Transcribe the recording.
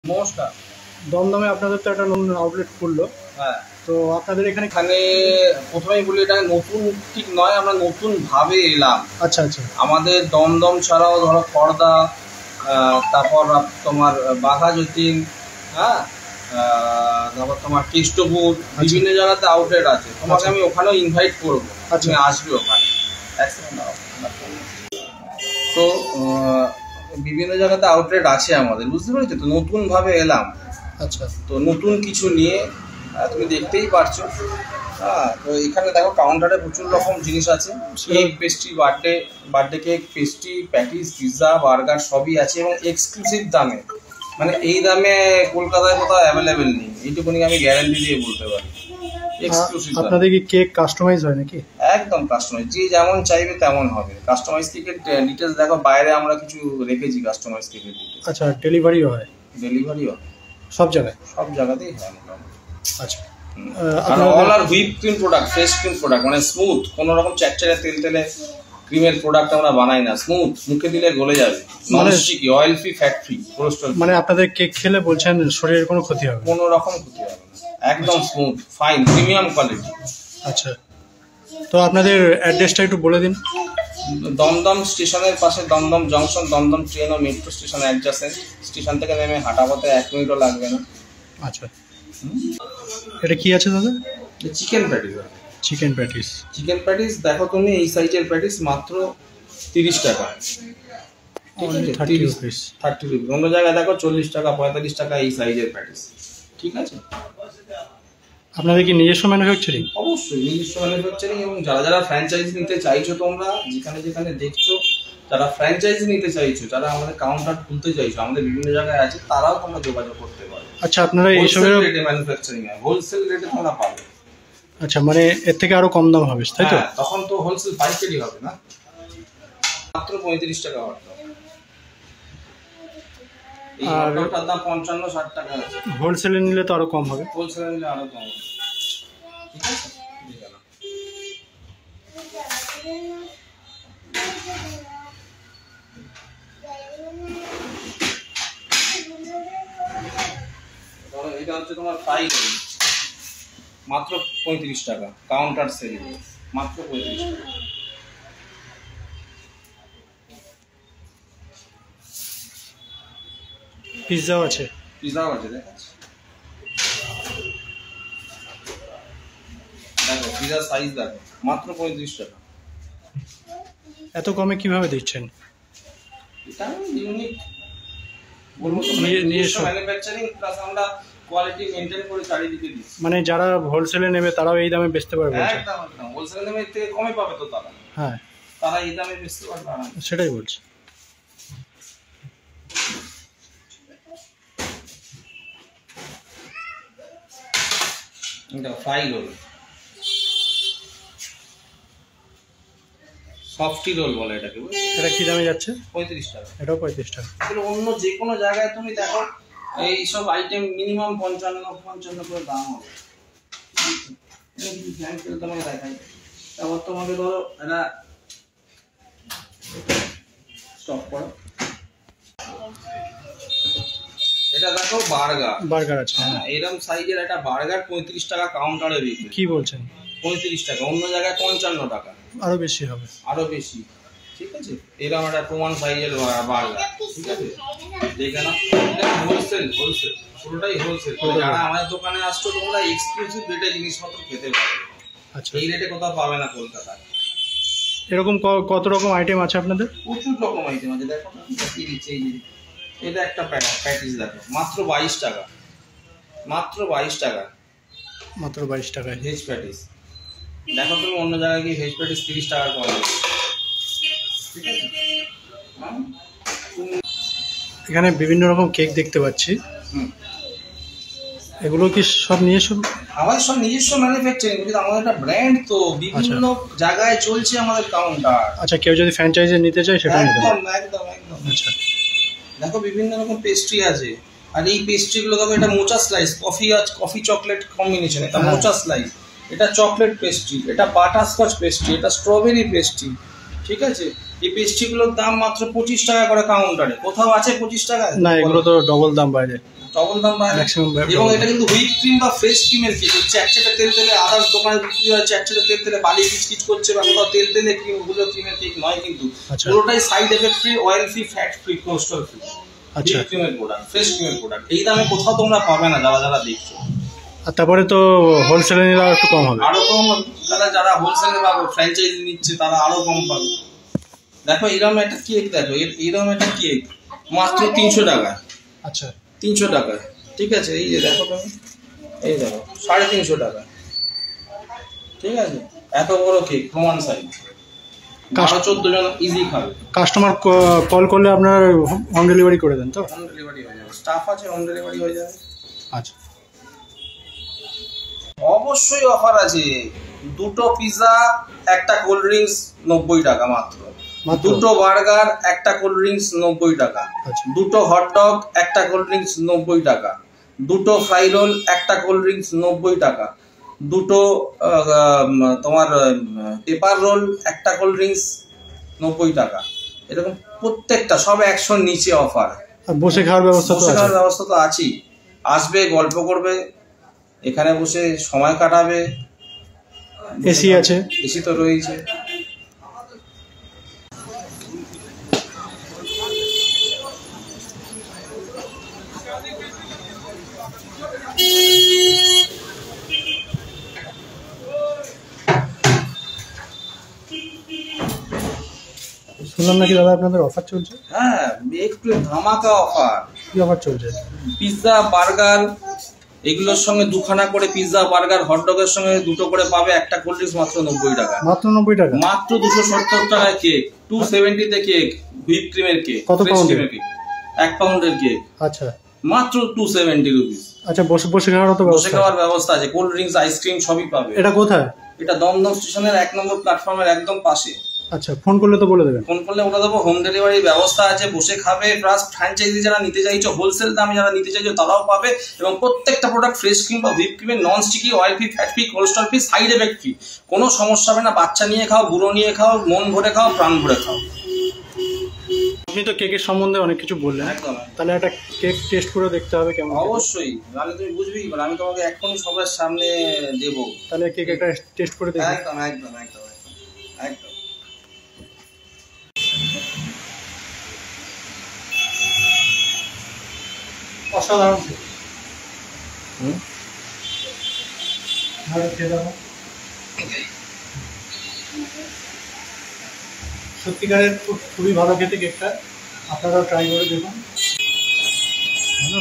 নমস্কার। দমদমে আপনাদের তো একটা নতুন আউটলেট খুললো। হ্যাঁ, তো আপনাদের এখানে প্রথমেই বলি এটা নতুন ঠিক নয়, আমরা নতুনভাবে এলাম। আচ্ছা আচ্ছা। আমাদের দমদম ছাড়াও ধরো খড়দা, তারপর তোমার বাঘা যতীন, হ্যাঁ, তারপর তোমার কেষ্টপুর, বিভিন্ন জায়গাতে আউটলেট আছে। তোমাকে আমি ওখানেও ইনভাইট করবো, তুমি আসবে ওখানে। তো বিভিন্ন জায়গাতে আউটলেট আছে আমাদের, বুঝতে পেরেছো? তো নতুনভাবে এলাম। আচ্ছা, তো নতুন কিছু নিয়ে তুমি দেখতেই পারছো। হ্যাঁ, তো এখানে দেখো কাউন্টারে প্রচুর রকম জিনিস আছে। Cake, pastry, birthday cake, pastry, patties, pizza, burger সবই আছে এবং এক্সক্লুসিভ দামে। মানে এই দামে কলকাতায় কোথাও অ্যাভেলেবেল নেই, এইটুকুনি আমি গ্যারান্টি দিয়ে বলতে পারি। এক্সক্লুসিভ। আপনাদের কি কেক কাস্টমাইজ হয় নাকি? একদম কাস্টমাইজ, যে যেমন চাইবে তেমন হবে। কাস্টমাইজ কেকের ডিটেলস দেখো, বাইরে আমরা কিছু রেখেছি কাস্টমাইজ কেকের ডিটেলস। আচ্ছা, ডেলিভারিও হয়? ডেলিভারিও সব জায়গায়? সব জায়গাতেই হয়। আচ্ছা, আর অল আর whip cream product, fresh cream product, মানে স্মুথ, কোনো রকম চ্যাটচ্যাটে তেলে ক্রিমের প্রোডাক্ট আমরা বানাই না। স্মুথ, মুখে দিলে গলে যাবে, non sticky, oil free, fat free, cholesterol. মানে আপনাদের কেক খেলে বলছেন শরীরের কোনো ক্ষতি হবে? কোনো রকম ক্ষতি হবে না, একদম স্মুথ, ফাইন, প্রিমিয়াম কোয়ালিটি। আচ্ছা, তো আপনাদের অ্যাড্রেসটা একটু বলে দিন। দমদম স্টেশনের পাশে, দমদম জংশন, দমদম ট্রেন ও মেট্রো স্টেশন অ্যাডজাসেন্ট। স্টেশন থেকে নেমে হাঁটা পথে 1 মিনিটও লাগবে না। আচ্ছা, এটা কি আছে দাদা? Chicken patties. Chicken patties. Chicken patties দেখো তুমি, এই সাইজের প্যাটিস মাত্র 30 টাকা। 30 রুপিস। অন্য জায়গায় দেখো 40 টাকা, 45 টাকা এই সাইজের প্যাটিস। ঠিক আছে। আপনাদের কি নিজস্ব ম্যানুফ্যাকচারিং? অবশ্যই নিজস্ব ম্যানুফ্যাকচারিং। এবং যারা যারা ফ্র্যাঞ্চাইজি নিতে চাইছো, তোমরা যেখানে যেখানে দেখছো, যারা ফ্র্যাঞ্চাইজি নিতে চাইছো, যারা আমাদের কাউন্টার খুলতে চাইছো, আমাদের বিভিন্ন জায়গায় আছে, তারাও তোমরা যোগাযোগ করতে পারো। আচ্ছা, আপনারা এইসবের রেটে ম্যানুফ্যাকচারিং হয়, হোলসেল রেটে তোমরা পাবে। আচ্ছা, মানে এর থেকে আরো কম দাম হবে, তাই তো? তখন তো হোলসেল পাইকারি হবে না, মাত্র 35 টাকা হতো। আর ওটার দাম 55-60 টাকা আছে। হোলসেলে নিলে তো আরো কম হবে? হোলসেলে নিলে আরো কম হবে। ঠিক আছে। এটা হচ্ছে তোমার ফ্রাই রোল, মাত্র 35 টাকা, কাউন্টার সেল, মাত্র 35 টাকা। পিৎজাও আছে? পিৎজাও আছে, দেখাচ্ছি। দেখো পিৎজার সাইজ দেখো, মাত্র 35 টাকা। এত কমে কিভাবে দিচ্ছেন? এটা ইউনিক বলবো তো, নিজস্ব ম্যানুফ্যাকচারিং প্লাস আমরা কোয়ালিটি মেইনটেইন করে চারিদিকে দিচ্ছি। মানে যারা হোলসেলে নেবে তারাও এই দামে বেচতে পারবে? একদম একদম, হোলসেলে নেবে এর থেকে কমে পাবে তো তারা। হ্যাঁ, তারা এই দামে বেচতে পারবে না, সেটাই বলছি। এটা ফ্রাই রোল, সফটি রোল বলে এটাকে। এটা কি দামে যাচ্ছে? 35 টাকা। এটাও 35 টাকা। অন্য যে কোনো জায়গায় তুমি দেখো এইসব আইটেম মিনিমাম 55 করে দাম হবে। তোমাকে দেখাই, তারপর তোমাকে ধরো এটা স্টপ করো। এটা দেখো বার্গার আছে। হ্যাঁ, এরকম সাইজের একটা বার্গার 35 টাকা কাউন্টারে বিক্রি। কি বলছেন? 35 টাকা, অন্য জায়গায় 55 টাকা। আরো বেশি হবে? আরো বেশি। ঠিক আছে, এরকম একটা প্রমাণ সাইজের বার্গার। ঠিক আছে, দেখে না, হোলসেল পুরোটাই হোলসেল। যারা আমাদের দোকানে আসছো, তোমরা এক্সক্লুসিভ রেটে জিনিসপত্র খেতে পারো। আচ্ছা, এই রেটে কোথাও পাবে না কলকাতায়। এরকম কত রকম আইটেম আছে আপনাদের? প্রচুর রকম আইটেম আছে, দেখো না কি দিচ্ছে। এই যে এটা একটা প্যাটিস দেখো, মাত্র 22 টাকা। মাত্র 22 টাকা। মাত্র 22 টাকায় ভেজ প্যাটিস। দেখো তুমি অন্য জায়গায় গিয়ে ভেজ প্যাটিস 30 টাকার কম। ঠিক আছে। এখানে বিভিন্ন রকম কেক দেখতে পাচ্ছি। এগুলো কি সব নিজস্ব? আমাদের সব নিজস্ব ম্যানুফ্যাকচারিং, কিন্তু আমাদের একটা ব্র্যান্ড, তো বিভিন্ন জায়গায় চলছে আমাদের কাউন্টার। আচ্ছা, কেউ যদি ফ্র্যাঞ্চাইজি নিতে চায় সেটা নিতে পারে? একদম একদম। আচ্ছা, দেখো বিভিন্ন রকম পেস্ট্রি আছে। আর এই পেস্ট্রিগুলো দেখো, এটা মোচা স্লাইস, কফি চকলেট কম্বিনেশন, এটা মোচা স্লাইস, এটা চকলেট পেস্ট্রি, এটা বাটারস্কচ পেস্ট্রি, এটা স্ট্রবেরি পেস্ট্রি। ঠিক আছে, এই পেস্ট্রিগুলোর দাম মাত্র 25 টাকা করে কাউন্টারে। কোথাও আছে 25 টাকা? না, এগুলো তো ডবল দাম বাইরে। ডবল দাম পায় না। Maximum এবং এটা কিন্তু হুইপ ক্রিম বা ফ্রেশ ক্রিমের কেক, চ্যাটচ্যাটে তেল তেলে আদার্স দোকানে বিক্রি হয় চ্যাটচ্যাটে তেল তেলে বালি কিচকিচ করছে বা কোথাও তেল তেলে ক্রিম, ওগুলো ক্রিমের কেক নয় কিন্তু। আচ্ছা। পুরোটাই side effect free, oil free, fat free, cholesterol free. আচ্ছা। হুইপ ক্রিমের প্রোডাক্ট, ফ্রেশ ক্রিমের প্রোডাক্ট, এই দামে কোথাও তোমরা পাবে না যারা যারা দেখছো। আর তারপরে তো হোলসেলে নিলে আরো একটু কম হবে। আরো কম, তারা যারা হোলসেলে পাবে ফ্র্যাঞ্চাইজি নিচ্ছে তারা আরো কম পাবে। দেখো এরকম একটা কেক, দেখো এরকম একটা কেক মাত্র 300 টাকা। আচ্ছা 300 টাকা, ঠিক আছে। এই যে দেখো তুমি, এই দেখো 350 টাকা, ঠিক আছে। এত বড় কেক, প্রমাণ সাইজ, 12-14 জন ইজি খাবে। কাস্টমার কল করলে আপনার হোম ডেলিভারি করে দেন তো? হোম ডেলিভারি হয়ে যাবে, স্টাফ আছে, হোম ডেলিভারি হয়ে যাবে। আচ্ছা অবশ্যই অফার আছে। দুটো পিৎজা, একটা কোল্ড ড্রিঙ্কস 90 টাকা মাত্র। দুটো বার্গার, একটা কোল্ড ড্রিঙ্কস 90 টাকা। আচ্ছা। দুটো হটডগ, একটা কোল্ড ড্রিঙ্কস 90 টাকা। দুটো ফ্রাই রোল, একটা কোল্ড ড্রিঙ্কস 90 টাকা। দুটো তোমার পেপার রোল, একটা কোল্ড ড্রিঙ্কস 90 টাকা। এরকম প্রত্যেকটা সব 100 নিচে অফার। বসে খাওয়ার ব্যবস্থা তো বসে আছে? খাওয়ার ব্যবস্থা তো আছেই। আসবে, গল্প করবে, এখানে বসে সময় কাটাবে। এসি আছে? এসি তো রয়েছে। শুনলাম নাকি দাদা আপনাদের অফার চলছে? হ্যাঁ, একটু ধামাকা অফার। কি অফার চলছে? পিৎজা, বার্গার এগুলোর সঙ্গে দুখানা করে পিৎজা, বার্গার, হটডগের সঙ্গে দুটো করে পাবে, একটা কোল্ড ড্রিঙ্কস মাত্র 90 টাকা। মাত্র 90 টাকা? মাত্র 270 টাকায় কেক, 270 তে কেক, হুইপ ক্রিমের কেক। কত পাউন্ডের? 1 পাউন্ডের কেক, আচ্ছা মাত্র 270 রুপিস। আচ্ছা, বসে বসে খাওয়ার তো বসে ব্যবস্থা? খাওয়ার ব্যবস্থা আছে, কোল্ড ড্রিঙ্কস, আইসক্রিম সবই পাবে। এটা কোথায়? এটা দমদম স্টেশনের 1 নম্বর প্ল্যাটফর্মের একদম পাশে। আচ্ছা, ফোন করলে তো বলে দেবেন? ফোন করলে ওটা দেবো, হোম ডেলিভারির ব্যবস্থা আছে। বসে খাবে, প্লাস ফ্র্যাঞ্চাইজি যারা নিতে চাইছো, হোলসেল দামে যারা নিতে চাইছো তারাও পাবে। এবং প্রত্যেকটা প্রোডাক্ট ফ্রেশ ক্রিম বা হুইপ ক্রিমের, non sticky, oil free, fat free, cholesterol free, side effect free. কোনো সমস্যা হবে না। বাচ্চা নিয়ে খাও, বুড়ো নিয়ে খাও, মন ভরে খাও, প্রাণ ভরে খাও। আপনি তো কেকের সম্বন্ধে অনেক কিছু বললেন, একদম। তাহলে একটা কেক টেস্ট করে দেখতে হবে কেমন। অবশ্যই, নাহলে তুমি বুঝবি, আমি তোমাকে এখনই সবার সামনে দেবো। তাহলে কেক একটা টেস্ট করে দেখি। একদম একদম একদম একদম। অসাধারণ। খেয়ে দেখো, সত্যিকারের খুবই ভালো খেতে কেকটা। আপনারাও ট্রাই করে দেখুন। ভালো।